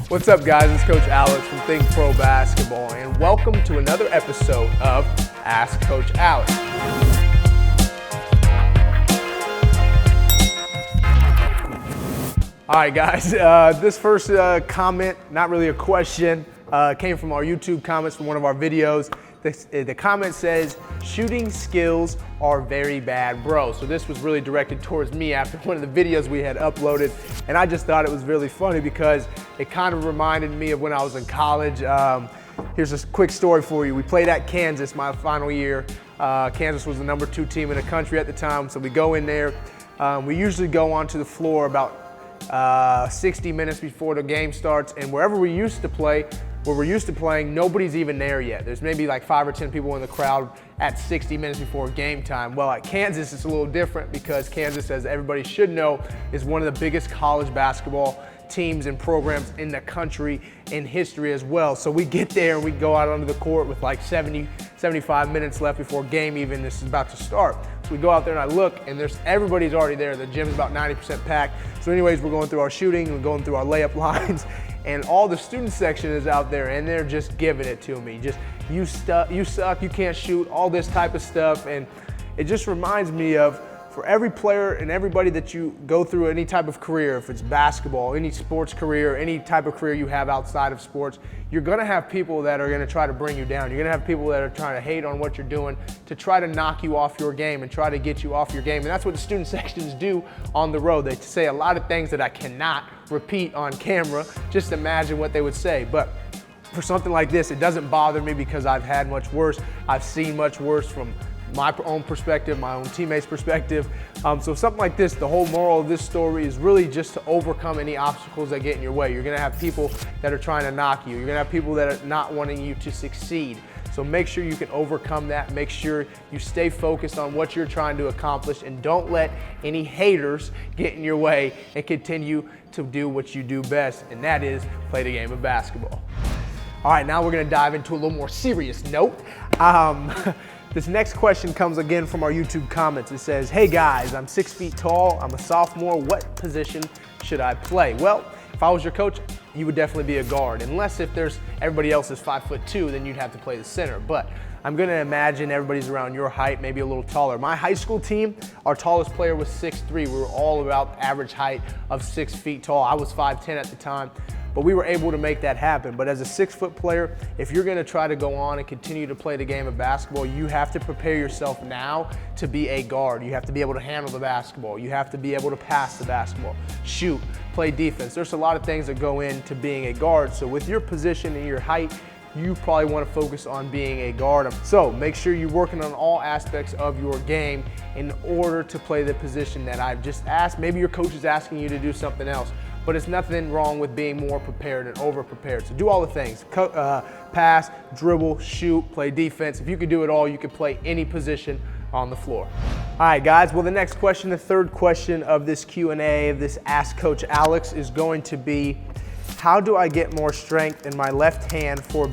What's up, guys? It's Coach Alex from THINCPRO Basketball, and welcome to another episode of Ask Coach Alex. All right, guys, this first comment, not really a question, came from our YouTube comments from one of our videos. The comment says, shooting skills are very bad, bro. So this was really directed towards me after one of the videos we had uploaded. And I just thought it was really funny because it kind of reminded me of when I was in college. Here's a quick story for you. We played at Kansas my final year. Kansas was the #2 team in the country at the time. So we go in there. We usually go onto the floor about 60 minutes before the game starts. And wherever we used to play, where we're used to playing, nobody's even there yet. There's maybe like 5 or 10 people in the crowd at 60 minutes before game time. Well, at Kansas, it's a little different because Kansas, as everybody should know, is one of the biggest college basketball teams and programs in the country in history as well. So we get there and we go out onto the court with like 75 minutes left before game even is about to start. So we go out there and I look and everybody's already there. The gym's about 90% packed. So anyways, we're going through our shooting, we're going through our layup lines, and all the student section is out there and they're just giving it to me. Just, you suck, you can't shoot, all this type of stuff. And it just reminds me of, for every player and everybody that you go through any type of career, if it's basketball, any sports career, any type of career you have outside of sports, you're gonna have people that are gonna try to bring you down. You're gonna have people that are trying to hate on what you're doing to try to knock you off your game and try to get you off your game. And that's what the student sections do on the road. They say a lot of things that I cannot repeat on camera. Just imagine what they would say. But for something like this, it doesn't bother me because I've had much worse. I've seen much worse from my own perspective, my own teammates' perspective. So something like this, the whole moral of this story is really just to overcome any obstacles that get in your way. You're gonna have people that are trying to knock you. You're gonna have people that are not wanting you to succeed. So make sure you can overcome that. Make sure you stay focused on what you're trying to accomplish and don't let any haters get in your way and continue to do what you do best, and that is play the game of basketball. All right, now we're gonna dive into a little more serious note. This next question comes again from our YouTube comments. It says, hey guys, I'm 6 feet tall, I'm a sophomore, what position should I play? Well, if I was your coach, you would definitely be a guard. Unless if everybody else is 5'2", then you'd have to play the center. But I'm gonna imagine everybody's around your height, maybe a little taller. My high school team, our tallest player was 6'3". We were all about average height of 6 feet tall. I was 5'10" at the time. But we were able to make that happen. But as a 6-foot player, if you're gonna try to go on and continue to play the game of basketball, you have to prepare yourself now to be a guard. You have to be able to handle the basketball. You have to be able to pass the basketball, shoot, play defense. There's a lot of things that go into being a guard. So with your position and your height, you probably want to focus on being a guard. So make sure you're working on all aspects of your game in order to play the position that I've just asked. Maybe your coach is asking you to do something else. But it's nothing wrong with being more prepared and over-prepared. So do all the things, pass, dribble, shoot, play defense. If you could do it all, you could play any position on the floor. All right, guys, well, the next question, the third question of this Q&A, of this Ask Coach Alex, is going to be, how do I get more strength in my left hand for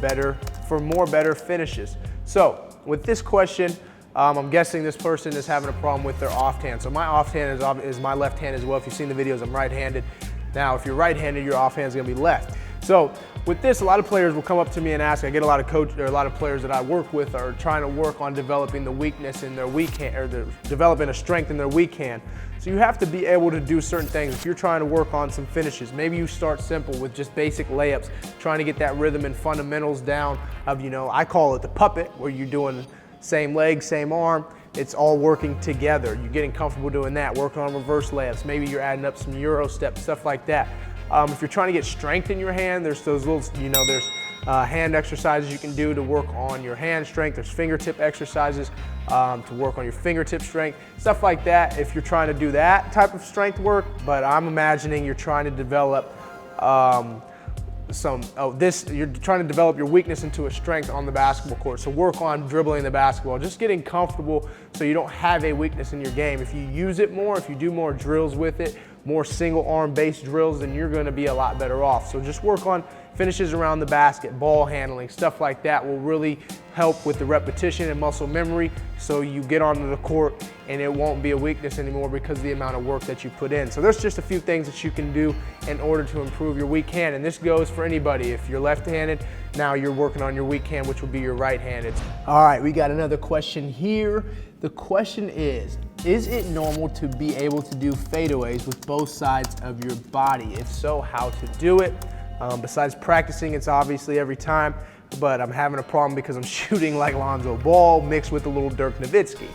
more better finishes? So with this question, I'm guessing this person is having a problem with their offhand. So my offhand is my left hand as well. If you've seen the videos, I'm right-handed. Now, if you're right-handed, your offhand is gonna be left. So with this, a lot of players will come up to me and ask, I get a lot of players that I work with are trying to work on developing the weakness in their weak hand, or developing a strength in their weak hand. So you have to be able to do certain things. If you're trying to work on some finishes, maybe you start simple with just basic layups, trying to get that rhythm and fundamentals down of, I call it the puppet, where you're doing same leg, same arm. It's all working together. You're getting comfortable doing that, working on reverse layups. Maybe you're adding up some Euro steps, stuff like that. If you're trying to get strength in your hand, there's those little, there's hand exercises you can do to work on your hand strength. There's fingertip exercises to work on your fingertip strength, stuff like that if you're trying to do that type of strength work. But I'm imagining you're trying to develop you're trying to develop your weakness into a strength on the basketball court. So work on dribbling the basketball, just getting comfortable so you don't have a weakness in your game. If you use it more, if you do more drills with it, more single arm based drills, then you're gonna be a lot better off. So just work on finishes around the basket, ball handling, stuff like that will really help with the repetition and muscle memory, so you get onto the court and it won't be a weakness anymore because of the amount of work that you put in. So there's just a few things that you can do in order to improve your weak hand, and this goes for anybody. If you're left-handed, now you're working on your weak hand, which will be your right-handed. All right, we got another question here. The question is it normal to be able to do fadeaways with both sides of your body? If so, how to do it? Besides practicing, it's obviously every time, but I'm having a problem because I'm shooting like Lonzo Ball mixed with a little Dirk Nowitzki.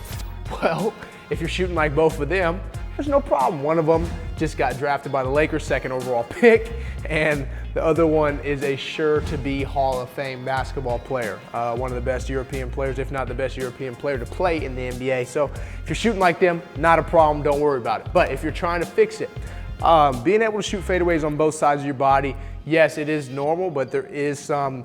Well, if you're shooting like both of them, there's no problem. One of them just got drafted by the Lakers, 2nd overall pick, and the other one is a sure-to-be Hall of Fame basketball player. One of the best European players, if not the best European player to play in the NBA. So if you're shooting like them, not a problem, don't worry about it. But if you're trying to fix it, being able to shoot fadeaways on both sides of your body, yes, it is normal, but there is some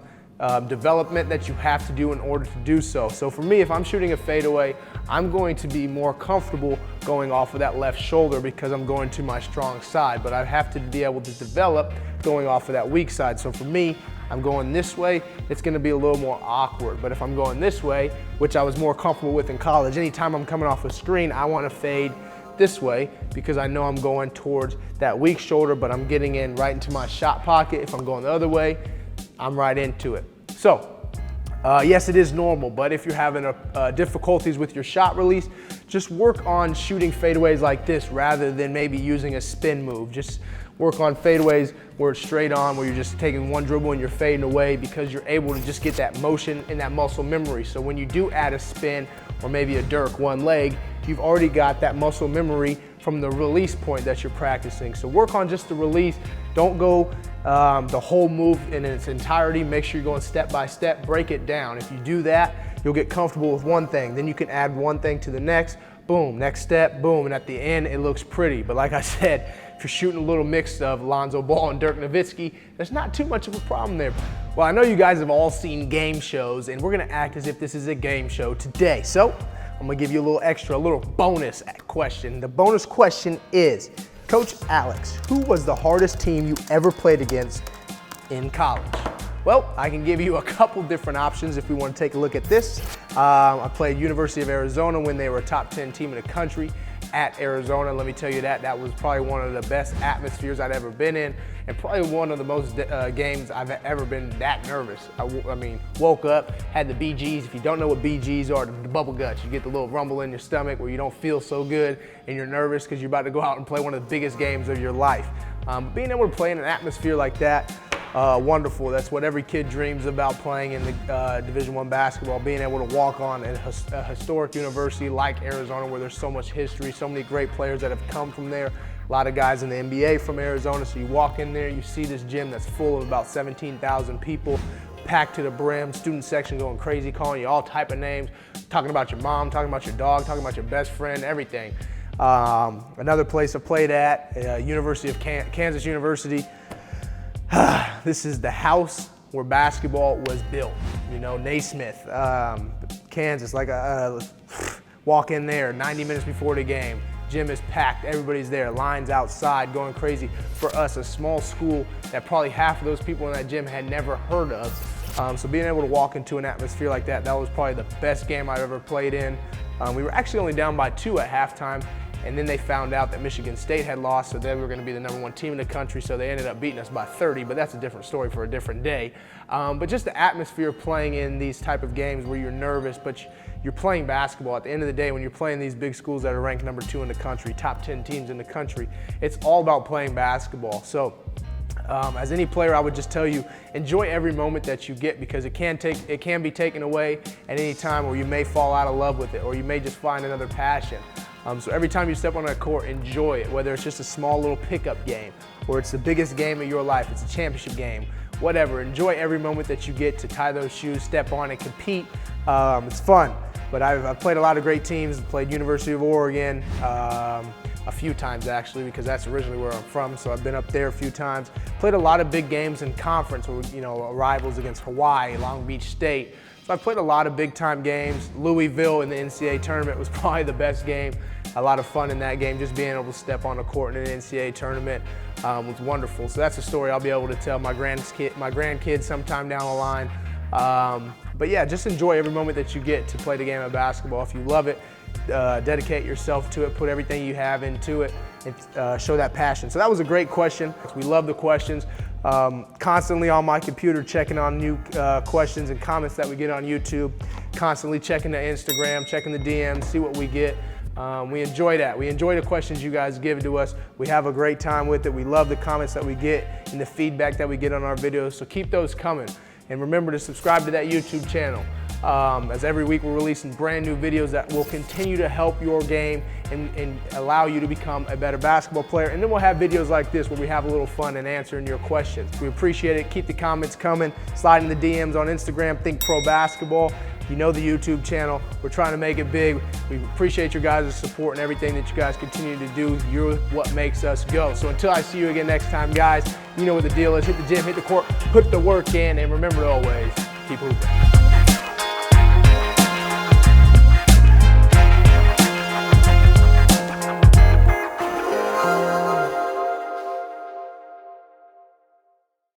development that you have to do in order to do so. So for me, if I'm shooting a fadeaway, I'm going to be more comfortable going off of that left shoulder because I'm going to my strong side, but I have to be able to develop going off of that weak side. So for me, I'm going this way, it's gonna be a little more awkward. But if I'm going this way, which I was more comfortable with in college, anytime I'm coming off a screen, I wanna fade this way because I know I'm going towards that weak shoulder, but I'm getting in right into my shot pocket. If I'm going the other way, I'm right into it. So, yes, it is normal, but if you're having difficulties with your shot release, just work on shooting fadeaways like this rather than maybe using a spin move. Just work on fadeaways where it's straight on, where you're just taking one dribble and you're fading away, because you're able to just get that motion and that muscle memory. So when you do add a spin or maybe a Dirk one leg, you've already got that muscle memory from the release point that you're practicing. So work on just the release. Don't go the whole move in its entirety. Make sure you're going step by step, break it down. If you do that, you'll get comfortable with one thing. Then you can add one thing to the next, boom, next step, boom, and at the end, it looks pretty. But like I said, if you're shooting a little mix of Lonzo Ball and Dirk Nowitzki, there's not too much of a problem there. Well, I know you guys have all seen game shows, and we're gonna act as if this is a game show today. So I'm gonna give you a little bonus question. The bonus question is, Coach Alex, who was the hardest team you ever played against in college? Well, I can give you a couple different options if we want to take a look at this. I played University of Arizona when they were a top 10 team in the country at Arizona. Let me tell you that was probably one of the best atmospheres I'd ever been in, and probably one of the most games I've ever been that nervous. I mean, woke up, had the BGs. If you don't know what BGs are, the bubble guts. You get the little rumble in your stomach where you don't feel so good and you're nervous because you're about to go out and play one of the biggest games of your life. Being able to play in an atmosphere like that, wonderful. That's what every kid dreams about, playing in the Division I basketball, being able to walk on a historic university like Arizona, where there's so much history, so many great players that have come from there. A lot of guys in the NBA from Arizona. So you walk in there, you see this gym that's full of about 17,000 people, packed to the brim, student section going crazy, calling you all type of names, talking about your mom, talking about your dog, talking about your best friend, everything. Another place I played at, University of Kansas University. This is the house where basketball was built. You know, Naismith, Kansas, walk in there 90 minutes before the game. Gym is packed, everybody's there, lines outside, going crazy. For us, a small school that probably half of those people in that gym had never heard of. So being able to walk into an atmosphere like that, that was probably the best game I've ever played in. We were actually only down by 2 at halftime, and then they found out that Michigan State had lost, so they were going to be the #1 team in the country, so they ended up beating us by 30, but that's a different story for a different day. But just the atmosphere of playing in these type of games where you're nervous, but you're playing basketball. At the end of the day, when you're playing these big schools that are ranked #2 in the country, top 10 teams in the country, it's all about playing basketball. So as any player, I would just tell you, enjoy every moment that you get, because it can be taken away at any time, or you may fall out of love with it, or you may just find another passion. So every time you step on that court, enjoy it, whether it's just a small little pickup game, or it's the biggest game of your life, it's a championship game, whatever. Enjoy every moment that you get to tie those shoes, step on and compete. It's fun. But I've played a lot of great teams. Played University of Oregon a few times, actually, because that's originally where I'm from. So I've been up there a few times. Played a lot of big games in conference, you know, rivals against Hawaii, Long Beach State, So I've played a lot of big time games. Louisville in the NCAA tournament was probably the best game. A lot of fun in that game, just being able to step on the court in an NCAA tournament was wonderful. So that's a story I'll be able to tell my grandkids sometime down the line. But yeah, just enjoy every moment that you get to play the game of basketball. If you love it, dedicate yourself to it, put everything you have into it, and show that passion. So that was a great question. We love the questions. Constantly on my computer checking on new questions and comments that we get on YouTube, constantly checking the Instagram, checking the DMs, see what we get. We enjoy that. We enjoy the questions you guys give to us. We have a great time with it. We love the comments that we get and the feedback that we get on our videos, so keep those coming. And remember to subscribe to that YouTube channel. As every week we're releasing brand new videos that will continue to help your game and allow you to become a better basketball player. And then we'll have videos like this where we have a little fun and answering your questions. We appreciate it. Keep the comments coming. Slide in the DMs on Instagram, ThinkPro Basketball. You know the YouTube channel. We're trying to make it big. We appreciate your guys' support and everything that you guys continue to do. You're what makes us go. So until I see you again next time, guys, you know what the deal is. Hit the gym, hit the court, put the work in, and remember to always keep hooping.